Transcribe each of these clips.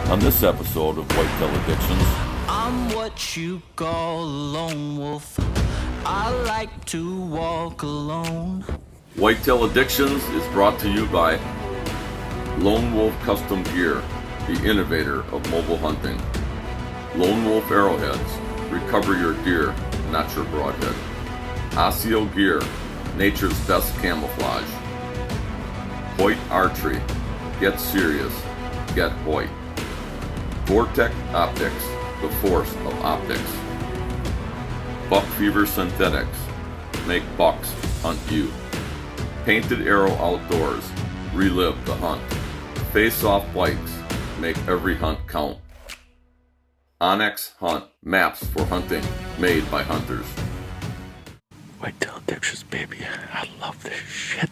On this episode of Whitetail Addictions, I'm what you call a lone wolf. I like to walk alone. Whitetail Addictions is brought to you by Lone Wolf Custom Gear, the innovator of mobile hunting. Lone Wolf Arrowheads, recover your deer, not your broadhead. Osseo Gear, nature's best camouflage. Hoyt Archery, get serious, get Hoyt. Vortex Optics, the force of optics. Buck Fever Synthetics, make bucks hunt you. Painted Arrow Outdoors, relive the hunt. Face Off Bikes, make every hunt count. Onyx Hunt, maps for hunting, made by hunters. Whitetail Addictions, baby. I love this shit.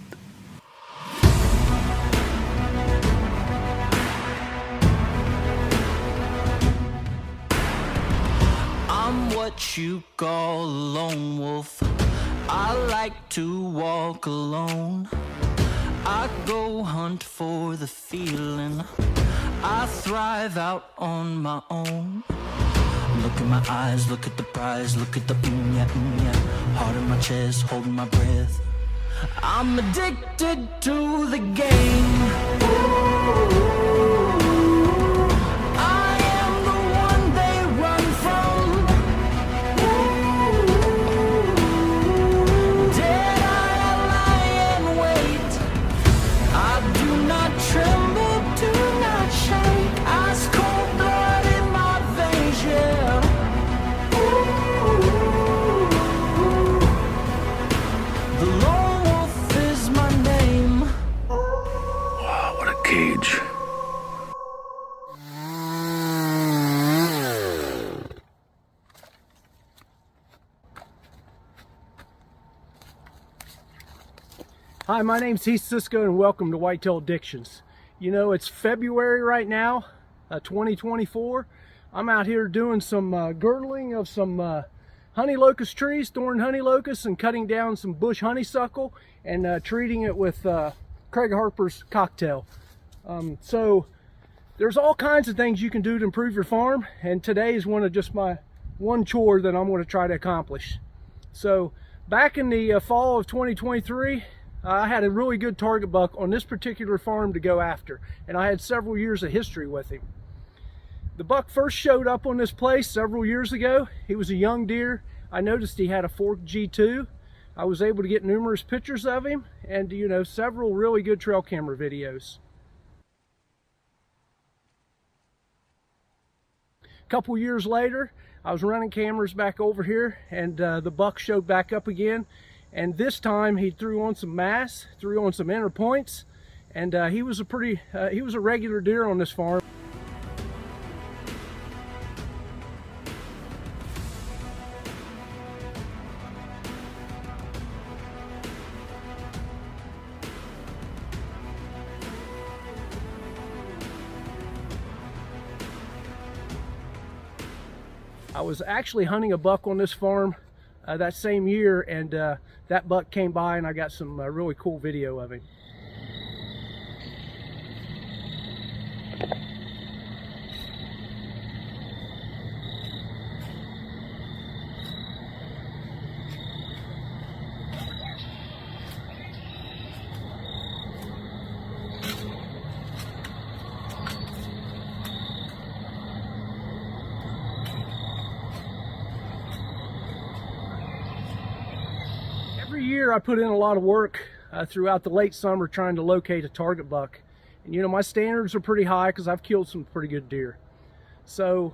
I'm what you call a lone wolf. I like to walk alone. I go hunt for the feeling. I thrive out on my own. Look in my eyes, look at the prize, look at the yeah. Heart in my chest, holding my breath. I'm addicted to the game. I am the one they run from. Dead I lie and wait. I do not tremble, do not shake. Ice cold blood in my veins, yeah. The lone wolf is my name. Wow, what a cage. Hi, my name's Heath Cisco and welcome to Whitetail Addictions. You know, it's February right now, 2024. I'm out here doing some girdling of some honey locust trees, thorn honey locusts, and cutting down some bush honeysuckle and treating it with Craig Harper's cocktail. So there's all kinds of things you can do to improve your farm, and today is one of just my one chore that I'm going to try to accomplish. So back in the fall of 2023, I had a really good target buck on this particular farm to go after, and I had several years of history with him. The buck first showed up on this place several years ago. He was a young deer. I noticed he had a forked G2. I was able to get numerous pictures of him and, you know, several really good trail camera videos. A couple years later, I was running cameras back over here, and the buck showed back up again. And this time he threw on some mass, threw on some inner points, and he was a regular deer on this farm. I was actually hunting a buck on this farm that same year, and that buck came by and I got some really cool video of him. Every year I put in a lot of work throughout the late summer trying to locate a target buck. And you know, my standards are pretty high because I've killed some pretty good deer. So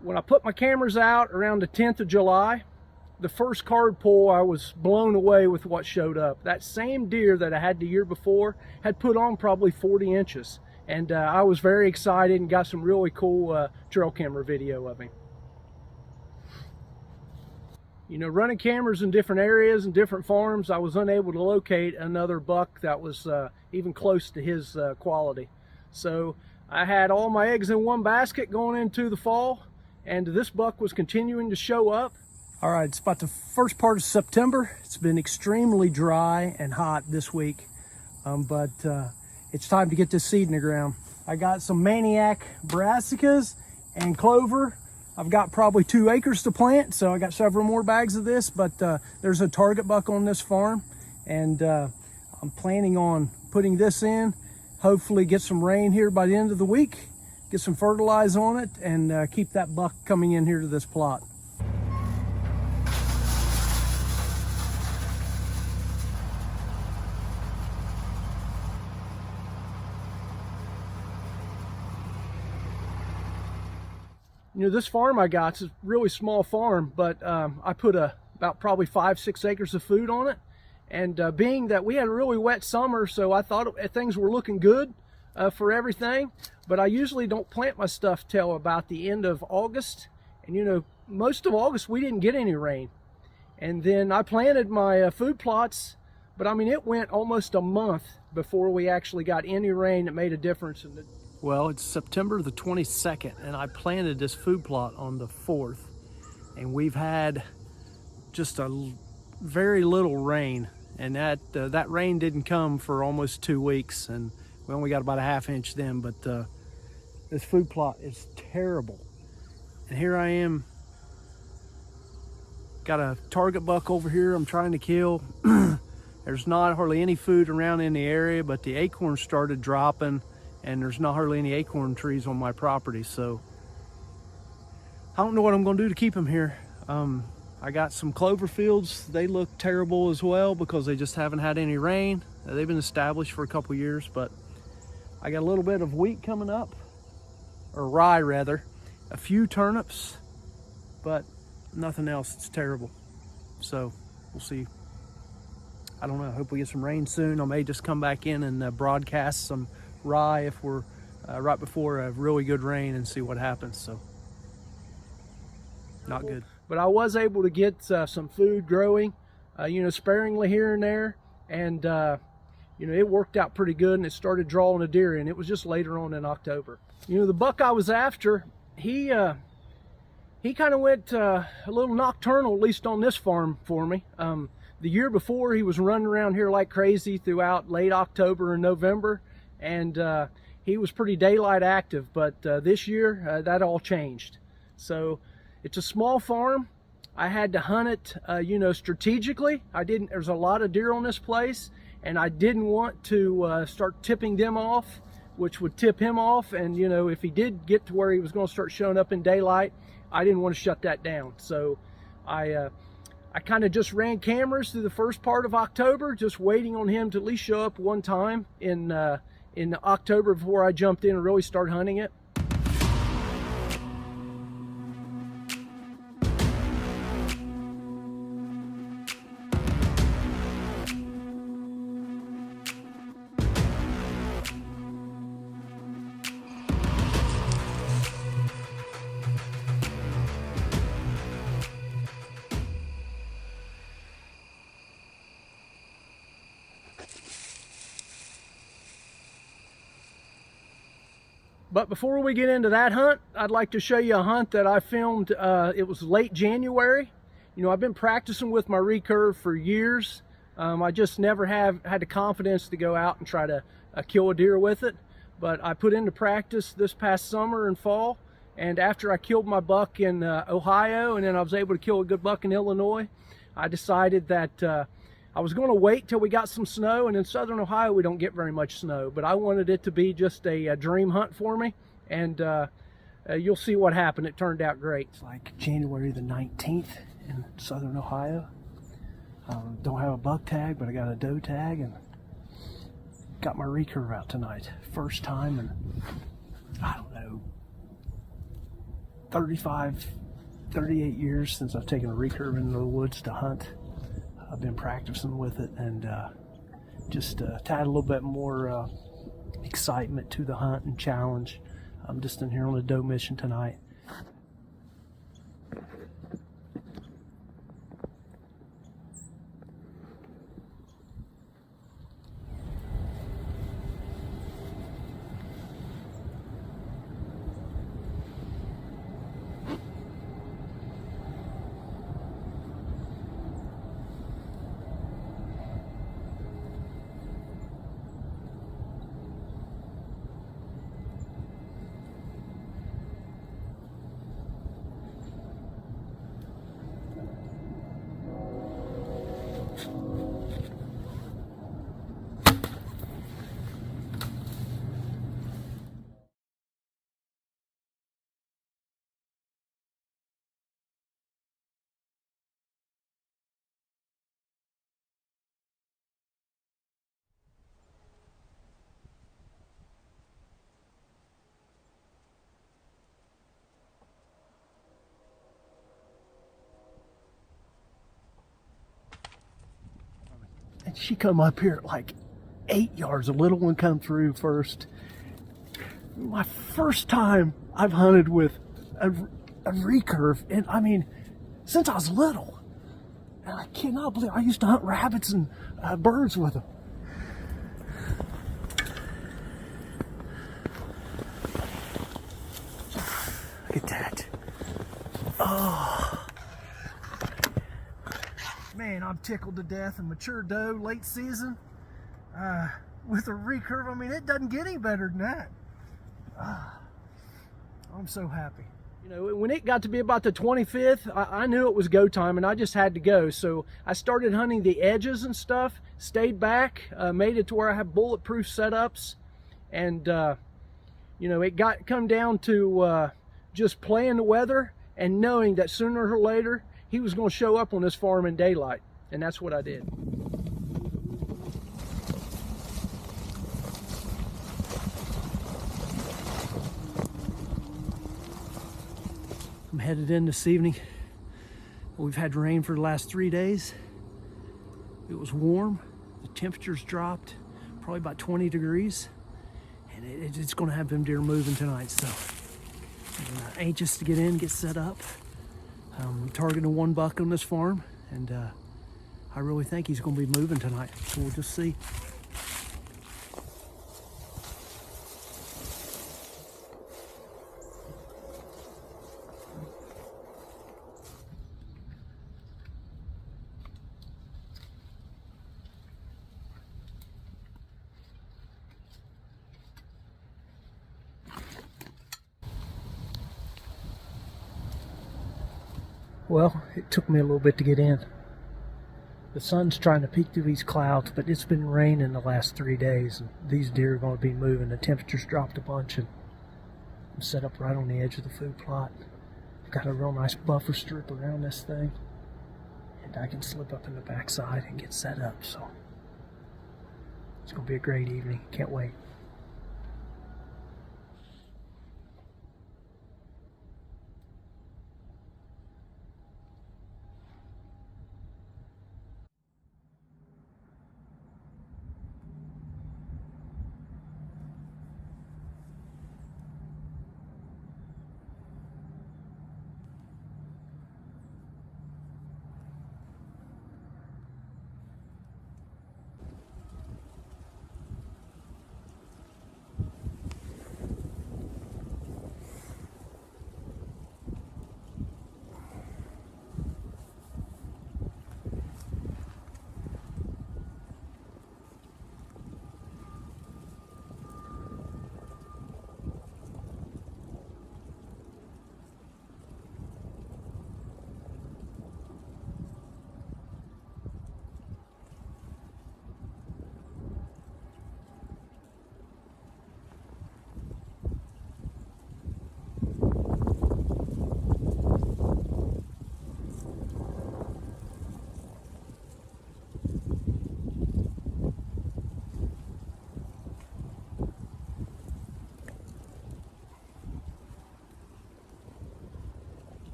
when I put my cameras out around the 10th of July, the first card pull, I was blown away with what showed up. That same deer that I had the year before had put on probably 40 inches. And I was very excited and got some really cool trail camera video of him. You know, running cameras in different areas and different farms, I was unable to locate another buck that was even close to his quality. So I had all my eggs in one basket going into the fall, and this buck was continuing to show up. All right, it's about the first part of September. It's been extremely dry and hot this week, but it's time to get this seed in the ground. I got some maniac brassicas and clover. I've got probably 2 acres to plant, so I got several more bags of this, but there's a target buck on this farm, and I'm planning on putting this in, hopefully get some rain here by the end of the week, get some fertilizer on it, and keep that buck coming in here to this plot. You know, this farm I got is a really small farm, but I put about probably 5-6 acres of food on it. And being that we had a really wet summer, so I thought things were looking good for everything. But I usually don't plant my stuff till about the end of August. And you know, most of August we didn't get any rain. And then I planted my food plots, but I mean, it went almost a month before we actually got any rain that made a difference in the... Well, it's September the 22nd, and I planted this food plot on the 4th, and we've had just a very little rain, and that rain didn't come for almost 2 weeks, and we only got about a ½ inch then. But this food plot is terrible, and here I am, got a target buck over here I'm trying to kill. There's not hardly any food around in the area, but the acorns started dropping, and there's not hardly any acorn trees on my property, so I don't know what I'm gonna do to keep them here. I got some clover fields. They look terrible as well because they just haven't had any rain. They've been established for a couple years, but I got a little bit of wheat coming up, or rye rather, a few turnips, but nothing else. It's terrible. So we'll see. I don't know, I hope we get some rain soon. I may just come back in and broadcast some rye if we're right before a really good rain and see what happens. So not good, but I was able to get some food growing, you know, sparingly here and there, and you know, it worked out pretty good, and it started drawing a deer in. It was just later on in October. You know, the buck I was after, he kind of went a little nocturnal, at least on this farm for me. The year before, he was running around here like crazy throughout late October and November, and he was pretty daylight active, but this year that all changed. So it's a small farm. I had to hunt it, you know, strategically. There's a lot of deer on this place, and I didn't want to start tipping them off, which would tip him off. And you know, if he did get to where he was going to start showing up in daylight, I didn't want to shut that down. So I kind of just ran cameras through the first part of October, just waiting on him to at least show up one time in October before I jumped in and really started hunting it. But before we get into that hunt, I'd like to show you a hunt that I filmed. It was late January. You know, I've been practicing with my recurve for years. I just never have had the confidence to go out and try to kill a deer with it. But I put into practice this past summer and fall. And after I killed my buck in Ohio, and then I was able to kill a good buck in Illinois, I decided that I was going to wait till we got some snow, and in southern Ohio we don't get very much snow, but I wanted it to be just a dream hunt for me, and you'll see what happened. It turned out great. It's like January the 19th in southern Ohio. Don't have a buck tag, but I got a doe tag, and got my recurve out tonight. First time in, I don't know, 35, 38 years since I've taken a recurve into the woods to hunt. I've been practicing with it, and just to add a little bit more excitement to the hunt and challenge. I'm just in here on a doe mission tonight. she come up here at like 8 yards. A little one come through first. My first time I've hunted with a recurve, and I mean, since I was little. And I cannot believe I used to hunt rabbits and birds with them. Look at that. Oh. Man, I'm tickled to death. A mature doe, late season, with a recurve. I mean, it doesn't get any better than that. I'm so happy. You know, when it got to be about the 25th, I knew it was go time, and I just had to go. So I started hunting the edges and stuff, stayed back, made it to where I have bulletproof setups, and you know, it come down to just playing the weather and knowing that sooner or later he was going to show up on this farm in daylight, and that's what I did. I'm headed in this evening. We've had rain for the last 3 days. It was warm. The temperatures dropped probably about 20 degrees. And it's going to have them deer moving tonight. So I'm anxious to get in, get set up. I'm targeting one buck on this farm. And I really think he's going to be moving tonight. So we'll just see. Well, it took me a little bit to get in. The sun's trying to peek through these clouds, but it's been raining the last 3 days, and these deer are going to be moving. The temperature's dropped a bunch, and I'm set up right on the edge of the food plot. I've got a real nice buffer strip around this thing, and I can slip up in the backside and get set up, so it's going to be a great evening. Can't wait.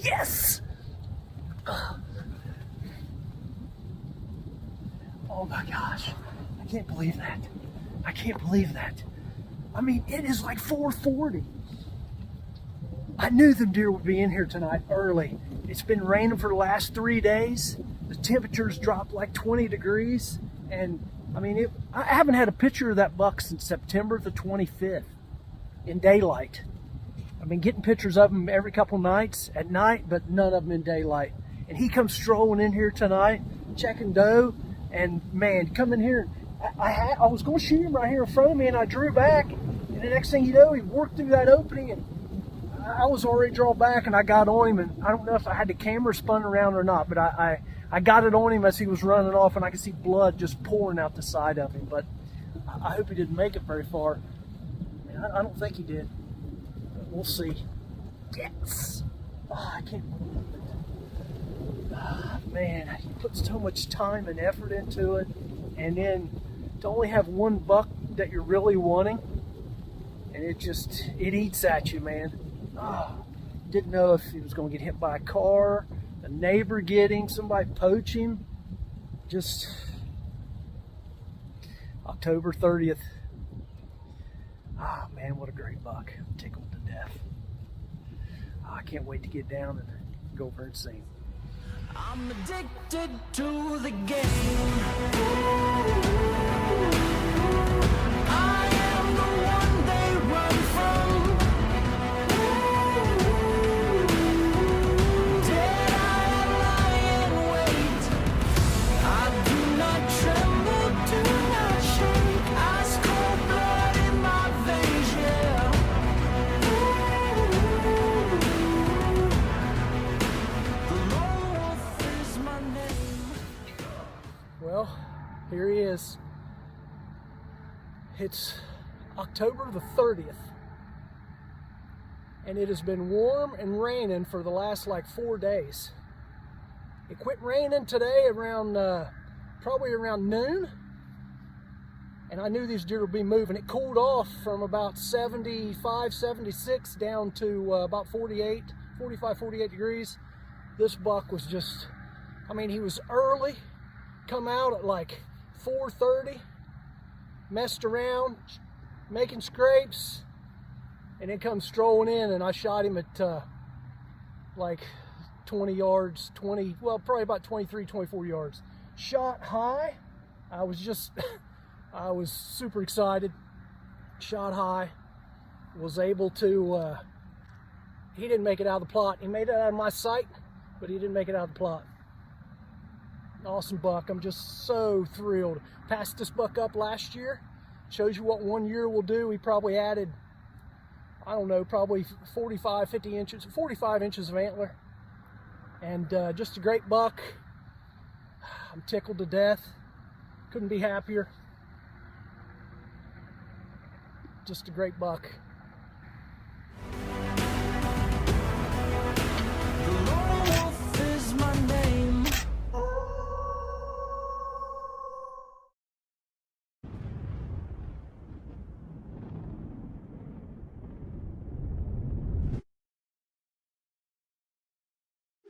Yes! Oh my gosh. I can't believe that. I can't believe that. I mean, it is like 4:40. I knew them deer would be in here tonight early. It's been raining for the last 3 days. The temperatures dropped like 20 degrees. And I mean, I haven't had a picture of that buck since September the 25th in daylight. I've been getting pictures of him every couple nights at night, but none of them in daylight. And he comes strolling in here tonight, checking doe, and man, come in here. I was going to shoot him right here in front of me, and I drew back, and the next thing you know, he worked through that opening, and I was already drawn back, and I got on him, and I don't know if I had the camera spun around or not, but I got it on him as he was running off, and I could see blood just pouring out the side of him. But I hope he didn't make it very far. I don't think he did. But we'll see. Yes! Oh, I can't believe it. Oh, man, he puts so much time and effort into it, and then to only have one buck that you're really wanting, and it eats at you, man. Oh, didn't know if he was going to get hit by a car, a neighbor get him, somebody poach him. Just October 30th. Ah, man, what a great buck. I'm tickled to death. I can't wait to get down and go over and see him. I'm addicted to the game. I am the one they run from. Dead I lie in wait. I do not tremble, do not shake. Ice cold blood in my veins, yeah. The lone wolf is my name. Well, here he is. It's October the 30th, and it has been warm and raining for the last like 4 days. It quit raining today around probably around noon, and I knew these deer would be moving. It cooled off from about 75, 76 down to about 45, 48 degrees. This buck was just, I mean, he was early, come out at like 4:30, messed around, making scrapes, and then come strolling in, and I shot him at like 20 yards, well, probably about 23, 24 yards. Shot high. I was super excited. Shot high. Was able to, he didn't make it out of the plot. He made it out of my sight, but he didn't make it out of the plot. Awesome buck. I'm just so thrilled. Passed this buck up last year. Shows you what 1 year will do. We probably added, I don't know, probably 45 inches of antler. And just a great buck. I'm tickled to death. Couldn't be happier. Just a great buck. The lone wolf is my name.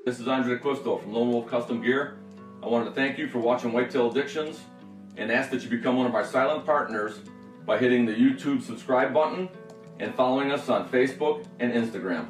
This is Andre Custo from Lone Wolf Custom Gear. I wanted to thank you for watching Whitetail Addictions and ask that you become one of our silent partners by hitting the YouTube subscribe button and following us on Facebook and Instagram.